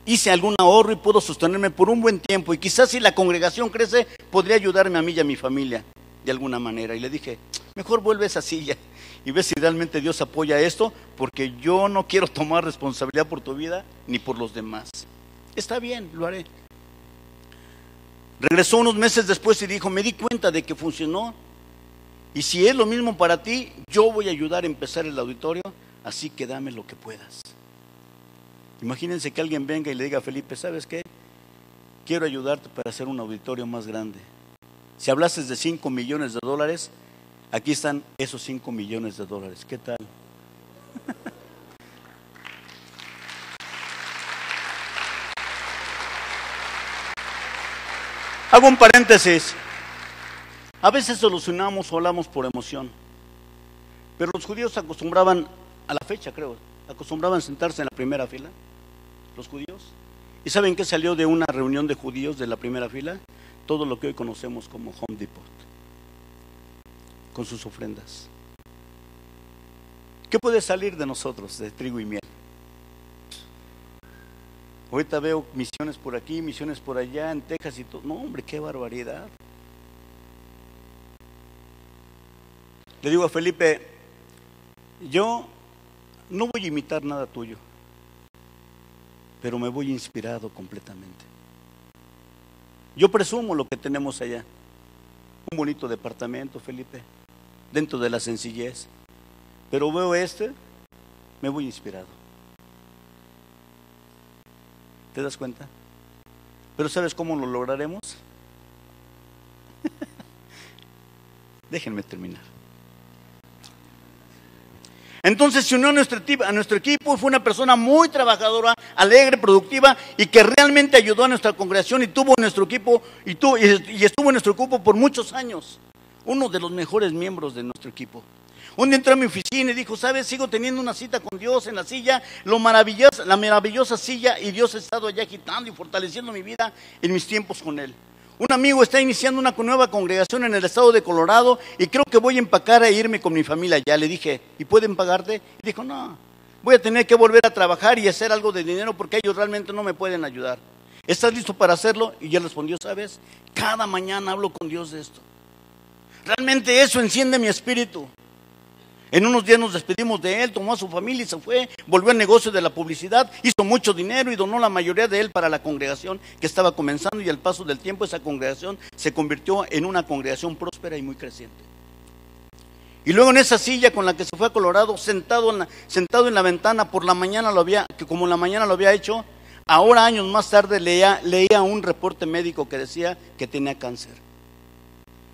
hice algún ahorro y puedo sostenerme por un buen tiempo, y quizás si la congregación crece podría ayudarme a mí y a mi familia de alguna manera. Y le dije: mejor vuelve a esa silla y ve si realmente Dios apoya esto, porque yo no quiero tomar responsabilidad por tu vida ni por los demás. Está bien, lo haré. Regresó unos meses después y dijo: me di cuenta de que funcionó, y si es lo mismo para ti, yo voy a ayudar a empezar el auditorio, así que dame lo que puedas. Imagínense que alguien venga y le diga a Felipe: ¿sabes qué? Quiero ayudarte para hacer un auditorio más grande. Si hablases de 5 millones de dólares, aquí están esos 5 millones de dólares. ¿Qué tal? Hago un paréntesis. A veces solucionamos o hablamos por emoción, pero los judíos acostumbraban, a la fecha creo, acostumbraban sentarse en la primera fila, los judíos. ¿Y saben qué salió de una reunión de judíos de la primera fila? Todo lo que hoy conocemos como Home Depot, con sus ofrendas. ¿Qué puede salir de nosotros, de trigo y miel? Ahorita veo misiones por aquí, misiones por allá, en Texas y todo. No, hombre, qué barbaridad. Le digo a Felipe: yo no voy a imitar nada tuyo, pero me voy inspirado completamente. Yo presumo lo que tenemos allá. Un bonito departamento, Felipe, dentro de la sencillez. Pero veo me voy inspirado. ¿Te das cuenta? Pero ¿sabes cómo lo lograremos? Déjenme terminar. Entonces se unió a nuestro equipo y fue una persona muy trabajadora, alegre, productiva, y que realmente ayudó a nuestra congregación y estuvo en nuestro equipo por muchos años. Uno de los mejores miembros de nuestro equipo. Un día entró a mi oficina y dijo: ¿sabes? Sigo teniendo una cita con Dios en la silla, la maravillosa silla, y Dios ha estado allá agitando y fortaleciendo mi vida en mis tiempos con Él. Un amigo está iniciando una nueva congregación en el estado de Colorado y creo que voy a empacar e irme con mi familia allá. Le dije: ¿y pueden pagarte? Y dijo: no, voy a tener que volver a trabajar y hacer algo de dinero porque ellos realmente no me pueden ayudar. ¿Estás listo para hacerlo? Y él respondió: ¿sabes? Cada mañana hablo con Dios de esto. Realmente eso enciende mi espíritu. En unos días nos despedimos de él, tomó a su familia y se fue, volvió al negocio de la publicidad, hizo mucho dinero y donó la mayoría de él para la congregación que estaba comenzando, y al paso del tiempo esa congregación se convirtió en una congregación próspera y muy creciente. Y luego en esa silla con la que se fue a Colorado, sentado en la ventana, por la mañana como en la mañana lo había hecho, ahora años más tarde leía un reporte médico que decía que tenía cáncer.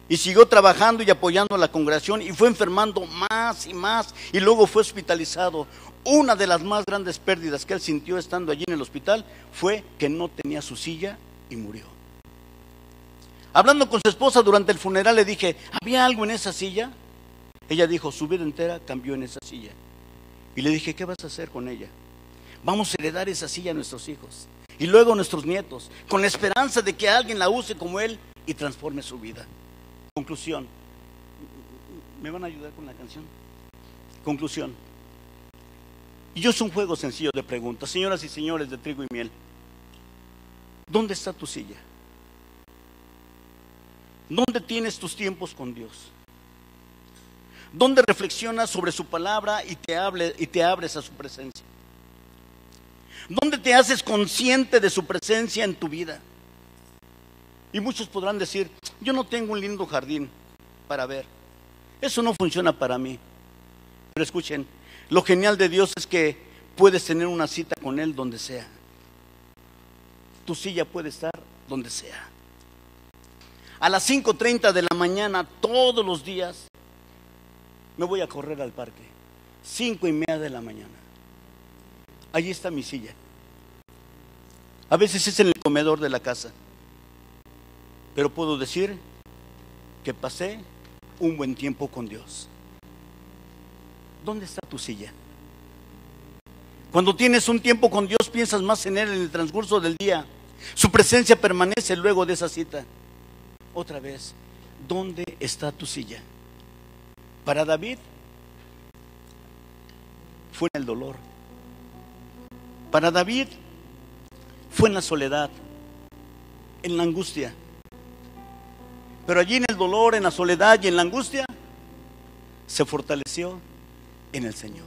Y siguió trabajando y apoyando a la congregación y fue enfermando más y más y luego fue hospitalizado. Una de las más grandes pérdidas que él sintió estando allí en el hospital fue que no tenía su silla y murió. Hablando con su esposa durante el funeral le dije: ¿había algo en esa silla? Ella dijo: su vida entera cambió en esa silla. Y le dije: ¿qué vas a hacer con ella? Vamos a heredar esa silla a nuestros hijos y luego a nuestros nietos, con la esperanza de que alguien la use como él y transforme su vida. Conclusión. ¿Me van a ayudar con la canción? Conclusión. Y yo es un juego sencillo de preguntas. Señoras y señores de trigo y miel, ¿dónde está tu silla? ¿Dónde tienes tus tiempos con Dios? ¿Dónde reflexionas sobre su palabra y te abres a su presencia? ¿Dónde te haces consciente de su presencia en tu vida? Y muchos podrán decir, yo no tengo un lindo jardín para ver. Eso no funciona para mí. Pero escuchen, lo genial de Dios es que puedes tener una cita con Él donde sea. Tu silla puede estar donde sea. A las 5:30 de la mañana, todos los días, me voy a correr al parque. 5:30 de la mañana. Allí está mi silla. A veces es en el comedor de la casa. Pero puedo decir que pasé un buen tiempo con Dios. ¿Dónde está tu silla? Cuando tienes un tiempo con Dios, piensas más en Él en el transcurso del día. Su presencia permanece luego de esa cita. Otra vez, ¿dónde está tu silla? Para David fue en el dolor. Para David fue en la soledad, en la angustia. Pero allí en el dolor, en la soledad y en la angustia, se fortaleció en el Señor.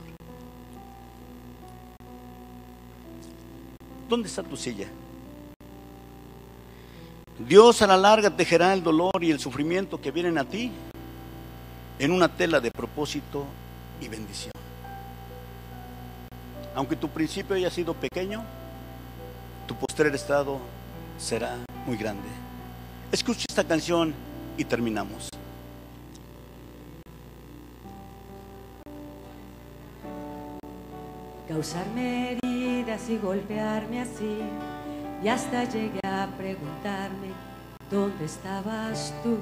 ¿Dónde está tu silla? Dios a la larga tejerá el dolor y el sufrimiento que vienen a ti en una tela de propósito y bendición. Aunque tu principio haya sido pequeño, tu postrer estado será muy grande. Escucha esta canción y terminamos. Causarme heridas y golpearme así, y hasta llegué a preguntarme, ¿dónde estabas tú?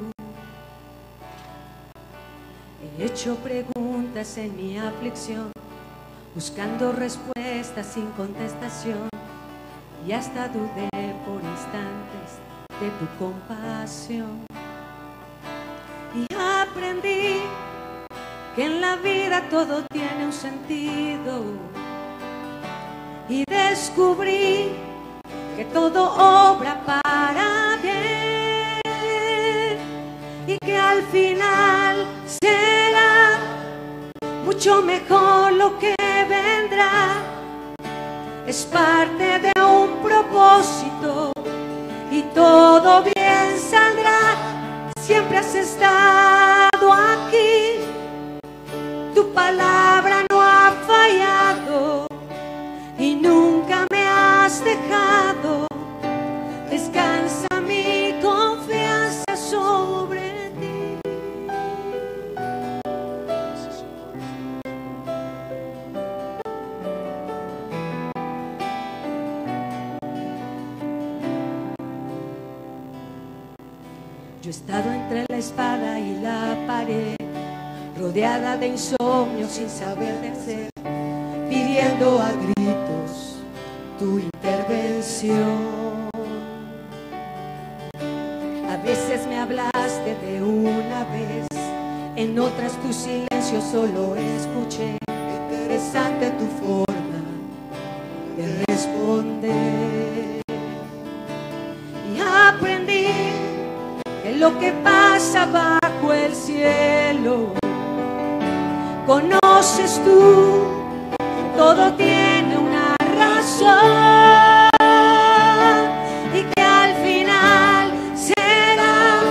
He hecho preguntas en mi aflicción, buscando respuestas sin contestación, y hasta dudé por instantes de tu compasión. Y aprendí que en la vida todo tiene un sentido, y descubrí que todo obra para bien, y que al final será mucho mejor lo que vendrá. Es parte de un propósito y todo bien saldrá. Siempre has estado aquí, tu palabra no ha fallado y nunca me has dejado. Descansa mi confianza sobre ti. Yo he estado entre la espada y la pared, rodeada de insomnio sin saber qué hacer, pidiendo a gritos tu intervención. A veces me hablaste de una vez, en otras tu silencio solo escuché. Interesante tu forma de responder. Y aprendí que lo que pasa bajo el cielo conoces tú. Todo tiene una razón y que al final será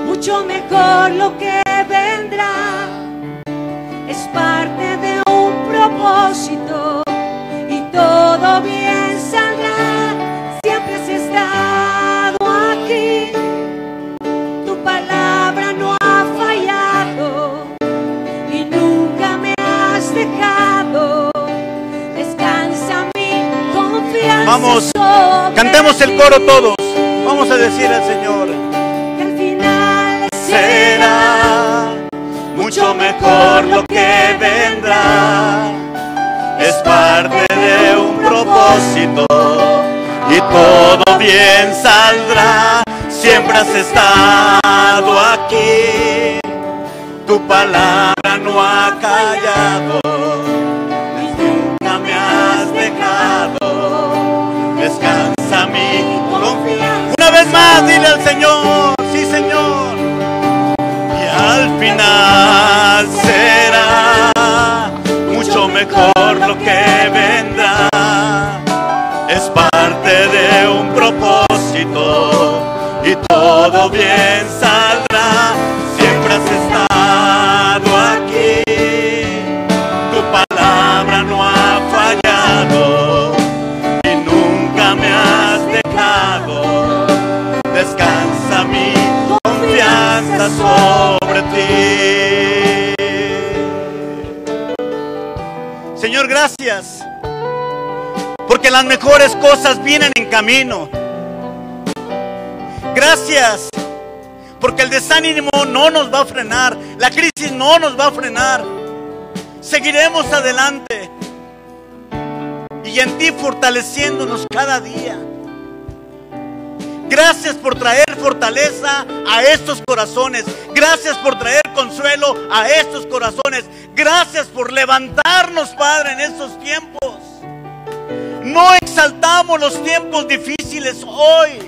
mucho mejor lo que vendrá. Es parte de un propósito y todo bien saldrá. Siempre has estado aquí, tu palabra no ha fallado y nunca me has dejado. Descansa mi confianza. Vamos, sobre cantemos el ti. coro todos. Vamos a decir al Señor: Que al final será mucho mejor lo que vendrá. Es parte de un propósito y todo bien saldrá. Siempre has estado aquí, tu palabra no ha callado y nunca me has dejado. Descansa mi confianza. Una vez más dile al Señor: sí, Señor. Y al final será mucho mejor lo que vendrá. es parte de un propósito y todo bien saldrá. Siempre has estado aquí, tu palabra no ha fallado y nunca me has dejado. Descansa mi confianza sobre ti. Señor, gracias, porque las mejores cosas vienen en camino. Gracias, porque el desánimo no nos va a frenar, la crisis no nos va a frenar. Seguiremos adelante y en ti fortaleciéndonos cada día. Gracias por traer fortaleza a estos corazones. Gracias por traer consuelo a estos corazones. Gracias por levantarnos, Padre, en estos tiempos. No exaltamos los tiempos difíciles hoy.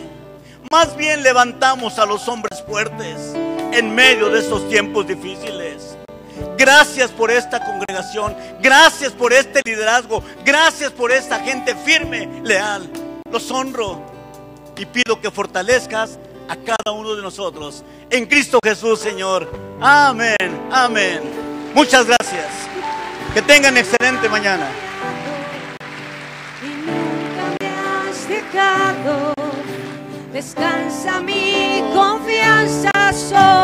Más bien levantamos a los hombres fuertes en medio de estos tiempos difíciles. Gracias por esta congregación. Gracias por este liderazgo. Gracias por esta gente firme, leal. Los honro y pido que fortalezcas a cada uno de nosotros. En Cristo Jesús, Señor. Amén, amén. Muchas gracias. Que tengan excelente mañana. Y nunca me has dejado. Descansa mi confianza sobre